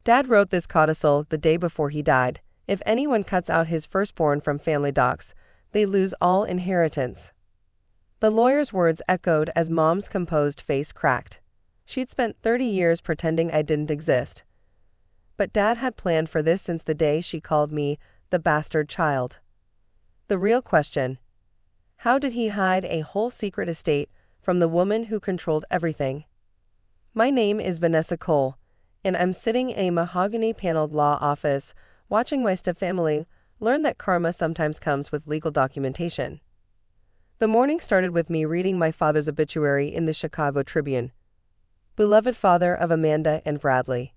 Dad wrote this codicil the day before he died. If anyone cuts out his firstborn from family docs, they lose all inheritance. The lawyer's words echoed as Mom's composed face cracked. She'd spent 30 years pretending I didn't exist. But Dad had planned for this since the day she called me the bastard child. The real question: how did he hide a whole secret estate from the woman who controlled everything? My name is Vanessa Cole, and I'm sitting in a mahogany-paneled law office watching my stepfamily learn that karma sometimes comes with legal documentation. The morning started with me reading my father's obituary in the Chicago Tribune. Beloved father of Amanda and Bradley.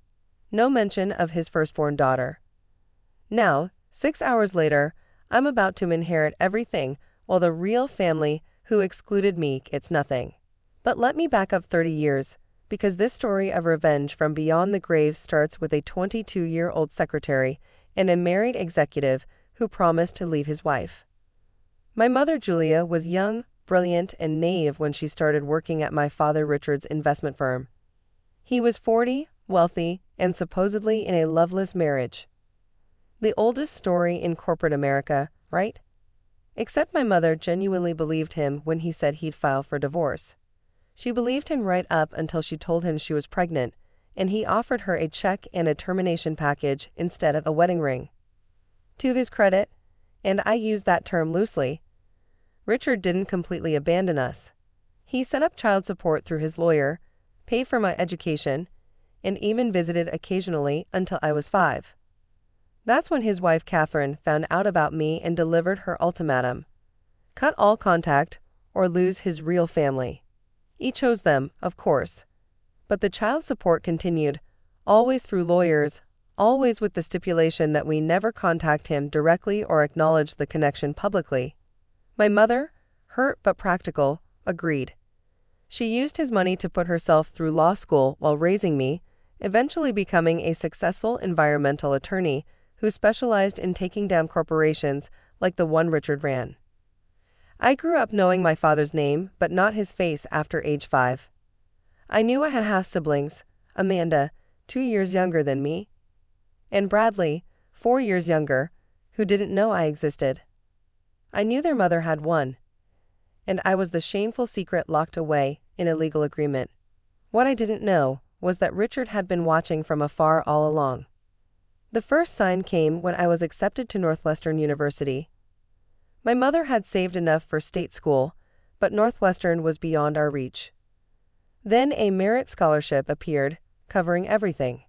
No mention of his firstborn daughter. Now, 6 hours later, I'm about to inherit everything while the real family who excluded me gets nothing. But let me back up 30 years, because this story of revenge from beyond the grave starts with a 22-year-old secretary and a married executive who promised to leave his wife. My mother Julia was young, brilliant, and naive when she started working at my father Richard's investment firm. He was 40, wealthy, and supposedly in a loveless marriage. The oldest story in corporate America, right? Except my mother genuinely believed him when he said he'd file for divorce. She believed him right up until she told him she was pregnant, and he offered her a check and a termination package instead of a wedding ring. To his credit, and I use that term loosely, Richard didn't completely abandon us. He set up child support through his lawyer, paid for my education, and even visited occasionally until I was 5. That's when his wife Catherine found out about me and delivered her ultimatum: cut all contact or lose his real family. He chose them, of course. But the child support continued, always through lawyers, always with the stipulation that we never contact him directly or acknowledge the connection publicly. My mother, hurt but practical, agreed. She used his money to put herself through law school while raising me, eventually becoming a successful environmental attorney who specialized in taking down corporations like the one Richard ran. I grew up knowing my father's name, but not his face after age 5. I knew I had half-siblings, Amanda, 2 years younger than me, and Bradley, 4 years younger, who didn't know I existed. I knew their mother had one, and I was the shameful secret locked away in a legal agreement. What I didn't know was that Richard had been watching from afar all along. The first sign came when I was accepted to Northwestern University. My mother had saved enough for state school, but Northwestern was beyond our reach. Then a merit scholarship appeared, covering everything.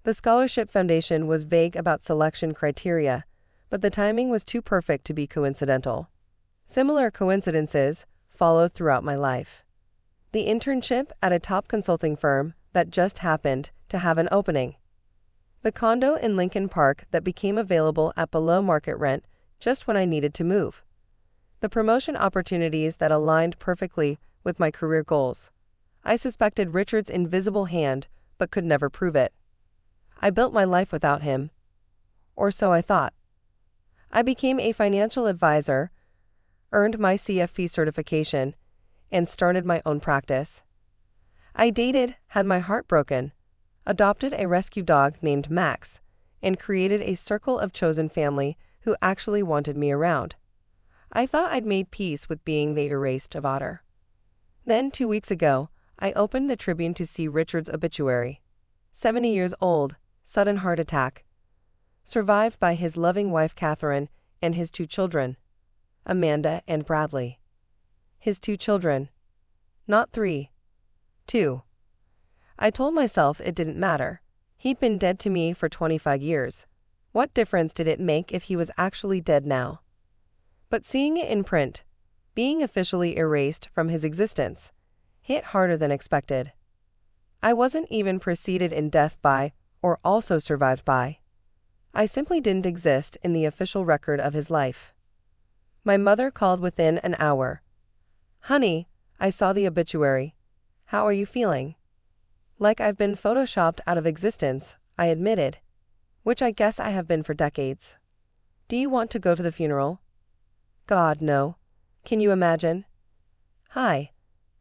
The scholarship foundation was vague about selection criteria, but the timing was too perfect to be coincidental. Similar coincidences followed throughout my life. The internship at a top consulting firm that just happened to have an opening. The condo in Lincoln Park that became available at below market rent just when I needed to move. The promotion opportunities that aligned perfectly with my career goals. I suspected Richard's invisible hand, but could never prove it. I built my life without him. Or so I thought. I became a financial advisor, earned my CFP certification, and started my own practice. I dated, had my heart broken, adopted a rescue dog named Max, and created a circle of chosen family who actually wanted me around. I thought I'd made peace with being the erased otter. Then 2 weeks ago, I opened the Tribune to see Richard's obituary. 70 years old, sudden heart attack. Survived by his loving wife Catherine and his 2 children, Amanda and Bradley. His 2 children. Not 3. 2. I told myself it didn't matter. He'd been dead to me for 25 years. What difference did it make if he was actually dead now? But seeing it in print, being officially erased from his existence, hit harder than expected. I wasn't even preceded in death by, or also survived by. I simply didn't exist in the official record of his life. My mother called within an hour. "Honey, I saw the obituary. How are you feeling?" Like I've been photoshopped out of existence, I admitted, which I guess I have been for decades. "Do you want to go to the funeral?" "God, no. Can you imagine?" "Hi.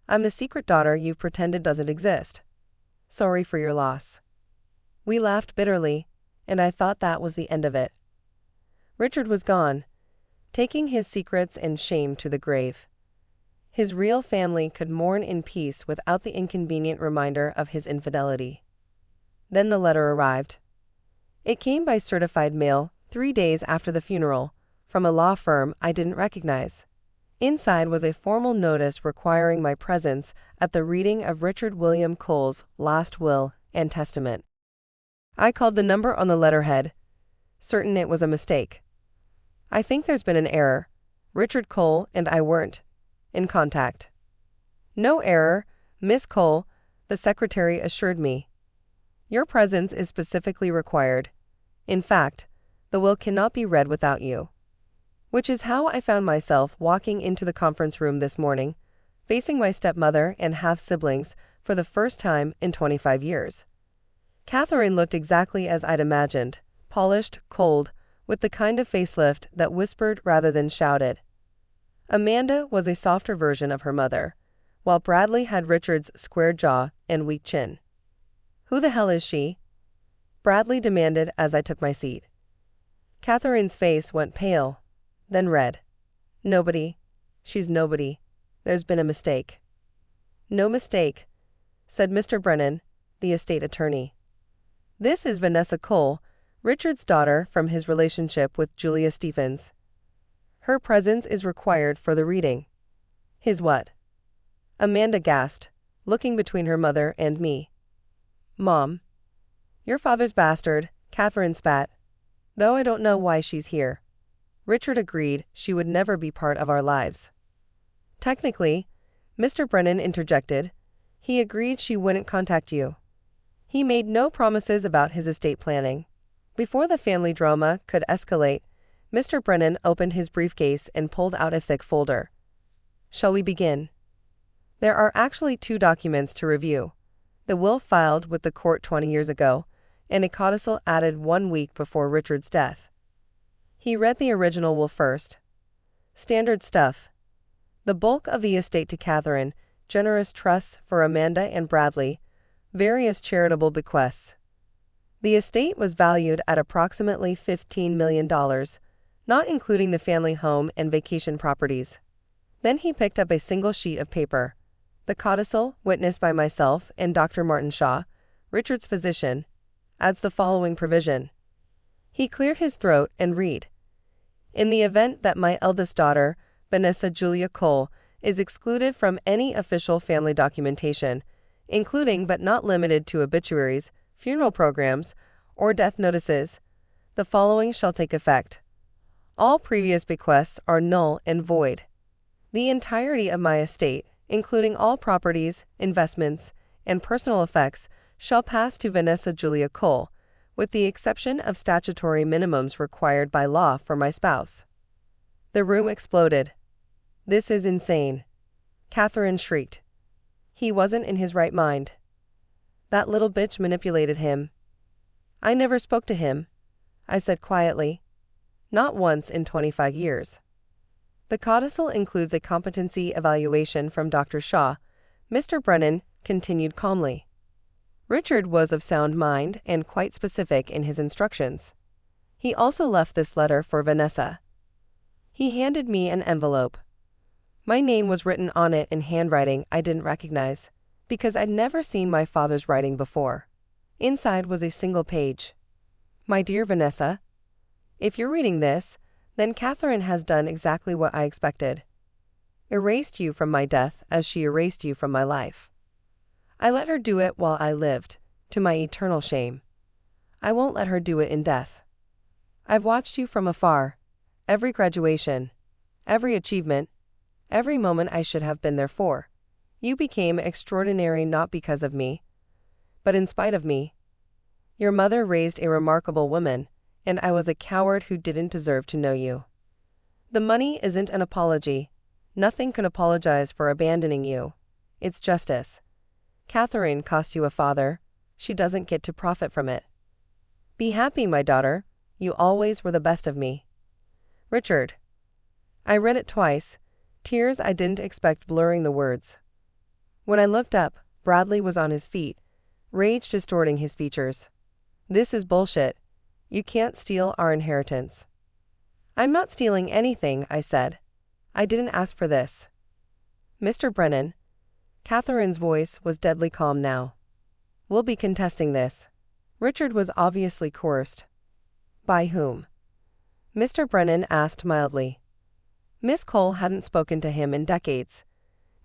I'm the secret daughter you've pretended doesn't exist. Sorry for your loss." We laughed bitterly, and I thought that was the end of it. Richard was gone, taking his secrets and shame to the grave. His real family could mourn in peace without the inconvenient reminder of his infidelity. Then the letter arrived. It came by certified mail 3 days after the funeral, from a law firm I didn't recognize. Inside was a formal notice requiring my presence at the reading of Richard William Cole's last will and testament. I called the number on the letterhead, certain it was a mistake. I think there's been an error. Richard Cole and I weren't in contact. No error, Miss Cole, the secretary assured me. Your presence is specifically required. In fact, the will cannot be read without you. Which is how I found myself walking into the conference room this morning, facing my stepmother and half-siblings for the first time in 25 years. Catherine looked exactly as I'd imagined, polished, cold, with the kind of facelift that whispered rather than shouted. Amanda was a softer version of her mother, while Bradley had Richard's square jaw and weak chin. Who the hell is she? Bradley demanded as I took my seat. Catherine's face went pale, then red. Nobody. She's nobody. There's been a mistake. No mistake, said Mr. Brennan, the estate attorney. This is Vanessa Cole, Richard's daughter from his relationship with Julia Stephens. Her presence is required for the reading. His what? Amanda gasped, looking between her mother and me. Mom. Your father's bastard, Catherine spat. Though I don't know why she's here. Richard agreed she would never be part of our lives. Technically, Mr. Brennan interjected, he agreed she wouldn't contact you. He made no promises about his estate planning. Before the family drama could escalate, Mr. Brennan opened his briefcase and pulled out a thick folder. Shall we begin? There are actually 2 documents to review. The will filed with the court 20 years ago, and a codicil added 1 week before Richard's death. He read the original will first. Standard stuff. The bulk of the estate to Catherine, generous trusts for Amanda and Bradley, various charitable bequests. The estate was valued at approximately $15 million, not including the family home and vacation properties. Then he picked up a single sheet of paper. The codicil, witnessed by myself and Dr. Martin Shaw, Richard's physician, adds the following provision. He cleared his throat and read. In the event that my eldest daughter, Vanessa Julia Cole, is excluded from any official family documentation, including but not limited to obituaries, funeral programs, or death notices, the following shall take effect. All previous bequests are null and void. The entirety of my estate, including all properties, investments, and personal effects, shall pass to Vanessa Julia Cole, with the exception of statutory minimums required by law for my spouse. The room exploded. This is insane. Catherine shrieked. He wasn't in his right mind. That little bitch manipulated him. I never spoke to him, I said quietly. Not once in 25 years. The codicil includes a competency evaluation from Dr. Shaw. Mr. Brennan continued calmly. Richard was of sound mind and quite specific in his instructions. He also left this letter for Vanessa. He handed me an envelope. My name was written on it in handwriting I didn't recognize, because I'd never seen my father's writing before. Inside was a single page. My dear Vanessa, if you're reading this, then Catherine has done exactly what I expected. Erased you from my death as she erased you from my life. I let her do it while I lived, to my eternal shame. I won't let her do it in death. I've watched you from afar, every graduation, every achievement, every moment I should have been there for. You became extraordinary not because of me, but in spite of me. Your mother raised a remarkable woman, and I was a coward who didn't deserve to know you. The money isn't an apology. Nothing can apologize for abandoning you. It's justice. Catherine cost you a father. She doesn't get to profit from it. Be happy, my daughter. You always were the best of me. Richard. I read it twice, tears I didn't expect blurring the words. When I looked up, Bradley was on his feet, rage distorting his features. This is bullshit. You can't steal our inheritance. I'm not stealing anything, I said. I didn't ask for this. Mr. Brennan. Catherine's voice was deadly calm now. We'll be contesting this. Richard was obviously coerced. By whom? Mr. Brennan asked mildly. Miss Cole hadn't spoken to him in decades.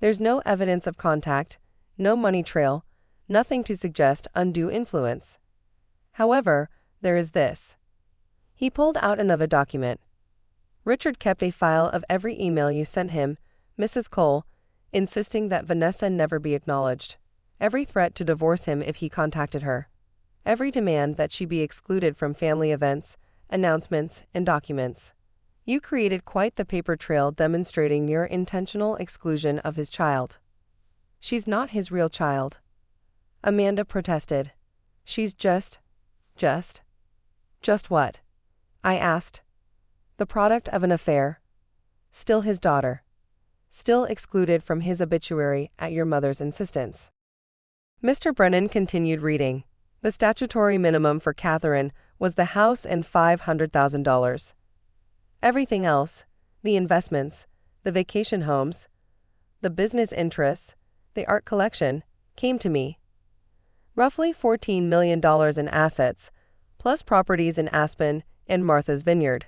There's no evidence of contact, no money trail, nothing to suggest undue influence. However, there is this. He pulled out another document. Richard kept a file of every email you sent him, Mrs. Cole, insisting that Vanessa never be acknowledged. Every threat to divorce him if he contacted her. Every demand that she be excluded from family events, announcements, and documents. You created quite the paper trail demonstrating your intentional exclusion of his child. She's not his real child. Amanda protested. She's just what? I asked. The product of an affair. Still his daughter. Still excluded from his obituary at your mother's insistence. Mr. Brennan continued reading. The statutory minimum for Catherine was the house and $500,000. Everything else, the investments, the vacation homes, the business interests, the art collection, came to me. Roughly $14 million in assets, plus properties in Aspen and Martha's Vineyard.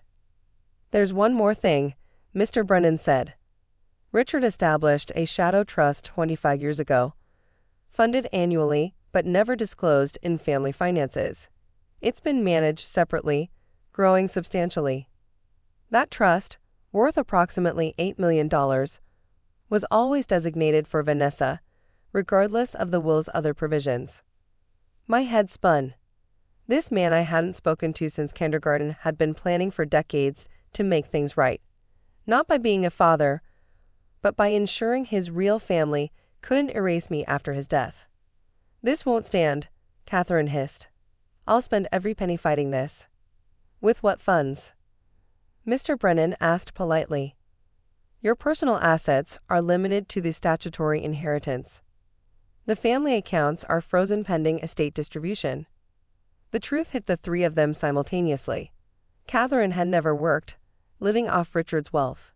There's one more thing, Mr. Brennan said. Richard established a shadow trust 25 years ago, funded annually but never disclosed in family finances. It's been managed separately, growing substantially. That trust, worth approximately $8 million, was always designated for Vanessa, regardless of the will's other provisions. My head spun. This man I hadn't spoken to since kindergarten had been planning for decades to make things right. Not by being a father, but by ensuring his real family couldn't erase me after his death. This won't stand, Catherine hissed. I'll spend every penny fighting this. With what funds? Mr. Brennan asked politely. Your personal assets are limited to the statutory inheritance. The family accounts are frozen pending estate distribution. The truth hit the three of them simultaneously. Catherine had never worked, living off Richard's wealth.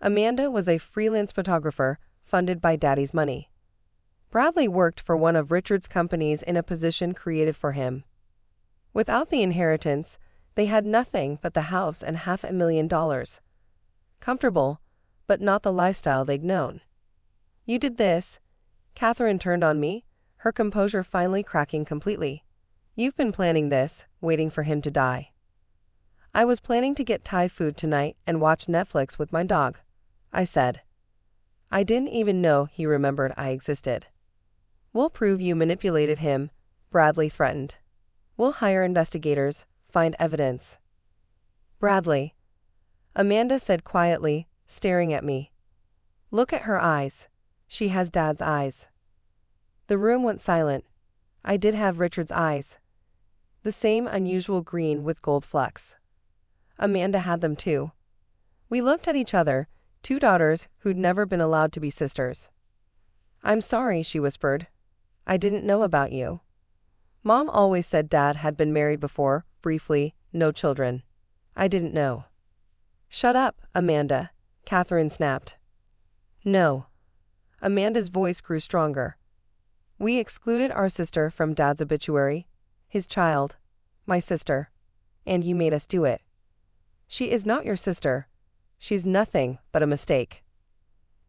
Amanda was a freelance photographer funded by Daddy's money. Bradley worked for one of Richard's companies in a position created for him. Without the inheritance, they had nothing but the house and $500,000. Comfortable, but not the lifestyle they'd known. You did this. Catherine turned on me, her composure finally cracking completely. You've been planning this, waiting for him to die. I was planning to get Thai food tonight and watch Netflix with my dog, I said. I didn't even know he remembered I existed. We'll prove you manipulated him, Bradley threatened. We'll hire investigators, find evidence. Bradley, Amanda said quietly, staring at me. Look at her eyes. She has Dad's eyes. The room went silent. I did have Richard's eyes. The same unusual green with gold flecks. Amanda had them too. We looked at each other, two daughters who'd never been allowed to be sisters. I'm sorry, she whispered. I didn't know about you. Mom always said Dad had been married before, briefly, no children. I didn't know. Shut up, Amanda, Catherine snapped. No. Amanda's voice grew stronger. We excluded our sister from Dad's obituary, his child, my sister, and you made us do it. She is not your sister. She's nothing but a mistake.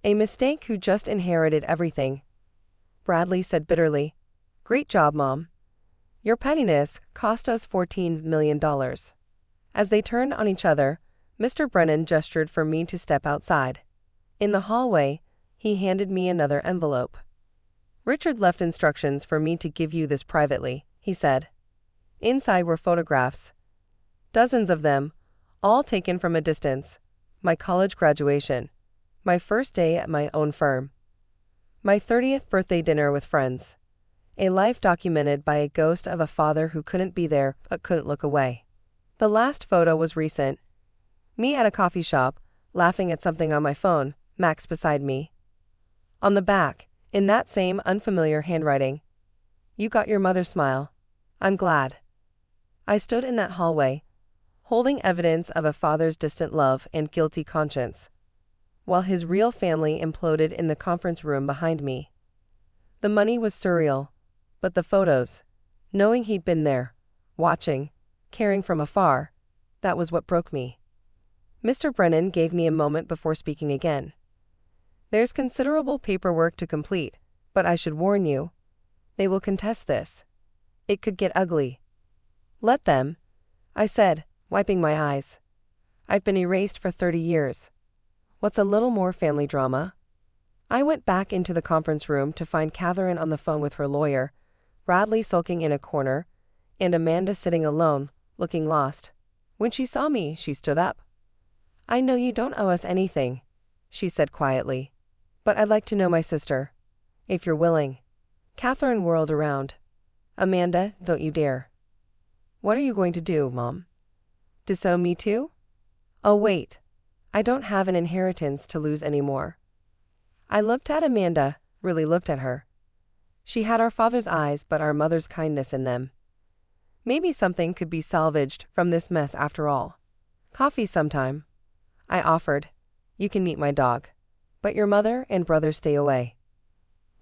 A mistake who just inherited everything. Bradley said bitterly. Great job, Mom. Your pettiness cost us $14 million. As they turned on each other, Mr. Brennan gestured for me to step outside. In the hallway, he handed me another envelope. Richard left instructions for me to give you this privately, he said. Inside were photographs. Dozens of them, all taken from a distance. My college graduation. My first day at my own firm. My 30th birthday dinner with friends. A life documented by a ghost of a father who couldn't be there but couldn't look away. The last photo was recent. Me at a coffee shop, laughing at something on my phone, Max beside me. On the back, in that same unfamiliar handwriting. You got your mother's smile. I'm glad. I stood in that hallway, holding evidence of a father's distant love and guilty conscience, while his real family imploded in the conference room behind me. The money was surreal, but the photos, knowing he'd been there, watching, caring from afar, that was what broke me. Mr. Brennan gave me a moment before speaking again. There's considerable paperwork to complete, but I should warn you, they will contest this. It could get ugly. Let them, I said, wiping my eyes. I've been erased for 30 years. What's a little more family drama? I went back into the conference room to find Catherine on the phone with her lawyer, Bradley sulking in a corner, and Amanda sitting alone, looking lost. When she saw me, she stood up. I know you don't owe us anything, she said quietly, but I'd like to know my sister, if you're willing. Catherine whirled around. Amanda, don't you dare. What are you going to do, Mom? Disown me too? Oh wait, I don't have an inheritance to lose anymore. I looked at Amanda, really looked at her. She had our father's eyes but our mother's kindness in them. Maybe something could be salvaged from this mess after all. Coffee sometime, I offered. You can meet my dog, but your mother and brother stay away.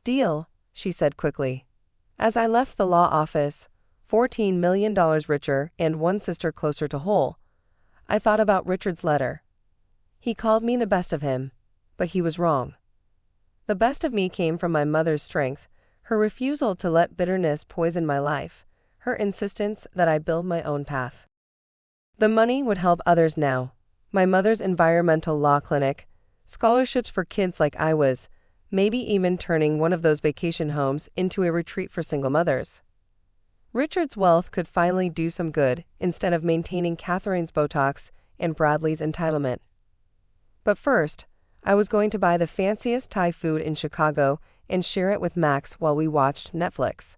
Deal, she said quickly. As I left the law office, $14 million richer and one sister closer to whole, I thought about Richard's letter. He called me the best of him, but he was wrong. The best of me came from my mother's strength, her refusal to let bitterness poison my life, her insistence that I build my own path. The money would help others now. My mother's environmental law clinic, scholarships for kids like I was, maybe even turning one of those vacation homes into a retreat for single mothers. Richard's wealth could finally do some good instead of maintaining Catherine's Botox and Bradley's entitlement. But first, I was going to buy the fanciest Thai food in Chicago and share it with Max while we watched Netflix.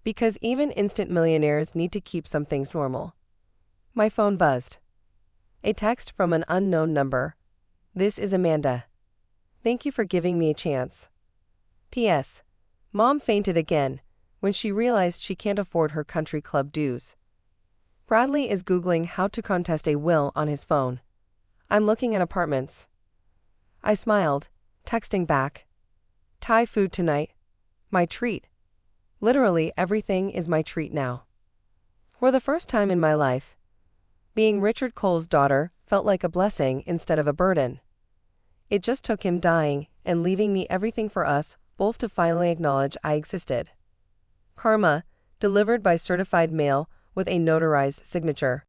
Because even instant millionaires need to keep some things normal. My phone buzzed. A text from an unknown number. This is Amanda. Thank you for giving me a chance. P.S. Mom fainted again when she realized she can't afford her country club dues. Bradley is Googling how to contest a will on his phone. I'm looking at apartments. I smiled, texting back. Thai food tonight. My treat. Literally everything is my treat now. For the first time in my life, being Richard Cole's daughter felt like a blessing instead of a burden. It just took him dying and leaving me everything for us both to finally acknowledge I existed. Karma, delivered by certified mail with a notarized signature.